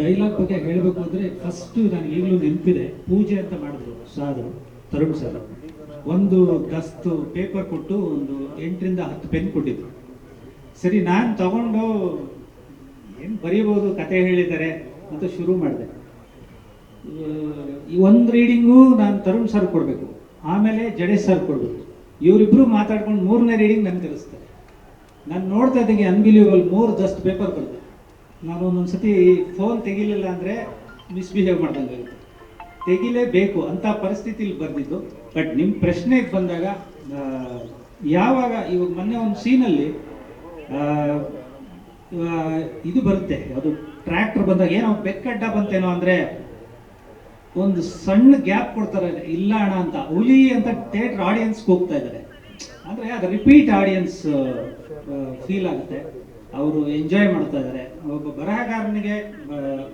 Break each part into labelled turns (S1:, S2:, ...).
S1: Dialogue ಬಗ್ಗೆ ಹೇಳಬೇಕು ಅಂದರೆ ಫಸ್ಟು ನನಗೆ ಈಗಲೂ ನೆನಪಿದೆ. ಪೂಜೆ ಅಂತ ಮಾಡಿದ್ರು ಸಾರು, ತರುಣ್ ಸರ್. ಒಂದು ದಸ್ತು ಪೇಪರ್ ಕೊಟ್ಟು ಒಂದು 8 ರಿಂದ 10 ಪೆನ್ ಕೊಟ್ಟಿದ್ರು. ಸರಿ, ನಾನು ತಗೊಂಡು ಏನು ಬರೀಬೋದು, ಕತೆ ಹೇಳಿದ್ದಾರೆ ಅಂತ ಶುರು ಮಾಡಿದೆ. ಈ ಒಂದು ರೀಡಿಂಗು ನಾನು ತರುಣ್ ಸರ್ ಕೊಡಬೇಕು, ಆಮೇಲೆ ಜಡೇಶ್ ಸರ್ ಕೊಡಬೇಕು. ಇವರಿಬ್ಬರು ಮಾತಾಡ್ಕೊಂಡು 3ನೇ ರೀಡಿಂಗ್ ನನಗೆ ಕಲಿಸ್ತಾರೆ. ನಾನು ನೋಡ್ತಾ ಇದ್ದಂಗೆ ಅನ್ಬಿಲೀವಬಲ್ 3 ದಸ್ಟ್ ಪೇಪರ್ ಬರುತ್ತೆ. ನಾನು ಒಂದೊಂದು ಸತಿ ಫೋನ್ ತೆಗಿಲಿಲ್ಲ ಅಂದರೆ ಮಿಸ್ಬಿಹೇವ್ ಮಾಡ್ದಂಗೆ ಆಗುತ್ತೆ. ತೆಗಿಲೇಬೇಕು ಅಂತ ಪರಿಸ್ಥಿತಿಲಿ ಬರೆದಿದ್ದು. ಬಟ್ ನಿಮ್ಮ ಪ್ರಶ್ನೆಗೆ ಬಂದಾಗ ಯಾವಾಗ ಇವಾಗ ಮೊನ್ನೆ ಒಂದು ಸೀನಲ್ಲಿ ಇದು ಬರುತ್ತೆ, ಅದು ಟ್ರ್ಯಾಕ್ಟರ್ ಬಂದಾಗ ಏನೋ ಬೆಕ್ಕಡ್ಡ ಬಂತೇನೋ ಅಂದರೆ ಒಂದು ಸಣ್ಣ ಗ್ಯಾಪ್ ಕೊಡ್ತಾರೆ, ಇಲ್ಲ ಅಣ್ಣ ಅಂತ, ಹುಲಿ ಅಂತ ಥಿಯೇಟರ್ ಆಡಿಯನ್ಸ್ಗೆ ಹೋಗ್ತಾ ಇದ್ದಾರೆ. ಅಂದರೆ ಅದು ರಿಪೀಟ್ ಆಡಿಯನ್ಸ್ ಫೀಲ್ ಆಗುತ್ತೆ, ಅವರು ಎಂಜಾಯ್ ಮಾಡ್ತಾ ಇದ್ದಾರೆ. ಒಬ್ಬ ಬರಹಗಾರನಿಗೆ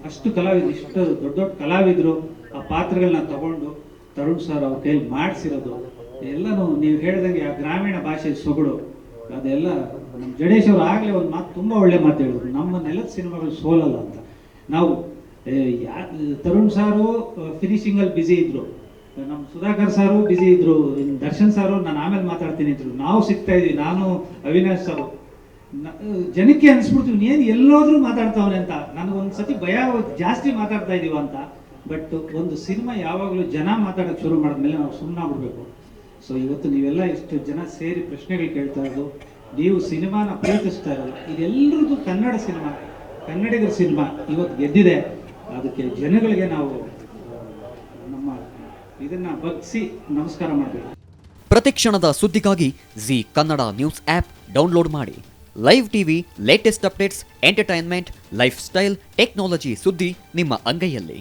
S1: ಅಷ್ಟು ಕಲಾವಿದರು, ಇಷ್ಟು ದೊಡ್ಡ ದೊಡ್ಡ ಕಲಾವಿದರು ಆ ಪಾತ್ರಗಳನ್ನ ತಗೊಂಡು ತರುಣ್ ಸರ್ ಅವ್ರ ಕೈಲಿ ಮಾಡಿಸಿರೋದು ಎಲ್ಲನೂ ನೀವು ಹೇಳಿದಂಗೆ ಆ ಗ್ರಾಮೀಣ ಭಾಷೆ ಸೊಗಡು ಅದೆಲ್ಲ. ನಮ್ಮ ಜಡೇಶ್ ಅವರು ಆಗಲೇ ಒಂದು ಮಾತು, ತುಂಬ ಒಳ್ಳೆ ಮಾತು ಹೇಳಿದ್ರು, ನಮ್ಮ ನೆಲದ ಸಿನಿಮಾಗಳು ಸೋಲಲ್ಲ ಅಂತ. ನಾವು ತರುಣ್ ಸಾರು ಫಿನಿಶಿಂಗಲ್ಲಿ ಬ್ಯುಸಿ ಇದ್ರು, ನಮ್ಮ ಸುಧಾಕರ್ ಸಾರು ಬ್ಯುಸಿ ಇದ್ರು, ದರ್ಶನ್ ಸಾರು ನಾನು ಆಮೇಲೆ ಮಾತಾಡ್ತೀನಿ ಇದ್ರು, ನಾವು ಸಿಗ್ತಾ ಇದ್ವಿ, ನಾನು ಅವಿನಾಶ್ ಸಾರು. ಜನಕ್ಕೆ ಅನ್ಸ್ಬಿಡ್ತೀವಿ ಏನು ಎಲ್ಲೋದ್ರೂ ಮಾತಾಡ್ತಾವನೆ ಅಂತ. ನನಗೊಂದು ಸತಿ ಭಯ, ಜಾಸ್ತಿ ಮಾತಾಡ್ತಾ ಇದೀವ ಅಂತ. ಬಟ್ ಒಂದು ಸಿನಿಮಾ ಯಾವಾಗಲೂ ಜನ ಮಾತಾಡೋಕ್ಕೆ ಶುರು ಮಾಡಿದ್ಮೇಲೆ ನಾವು ಸುಮ್ಮನಾಗ್ಬಿಡ್ಬೇಕು. ಸೊ ಇವತ್ತು ನೀವೆಲ್ಲ ಇಷ್ಟು ಜನ ಸೇರಿ ಪ್ರಶ್ನೆಗಳು ಕೇಳ್ತಾ ಇರೋದು, ನೀವು ಸಿನಿಮಾನ ಪ್ರೀತಿಸ್ತಾ ಇರೋದು, ಇದೆಲ್ಲರದ್ದು ಕನ್ನಡ ಸಿನಿಮಾ, ಕನ್ನಡಿಗರ ಸಿನಿಮಾ ಇವತ್ತು ಗೆದ್ದಿದೆ. ಅದಕ್ಕೆ ಜನಗಳಿಗೆ ನಾವು ನಮ್ಮ ಇದನ್ನ ಬಗ್ಸಿ ನಮಸ್ಕಾರ ಮಾಡಬೇಕು.
S2: ಪ್ರತಿಕ್ಷಣದ ಸುದ್ದಿಗಾಗಿ Zee Kannada news app download ಮಾಡಿ. Live TV, latest updates, entertainment, lifestyle, technology ಸುದ್ದಿ ನಿಮ್ಮ ಅಂಗೈಯಲ್ಲಿ.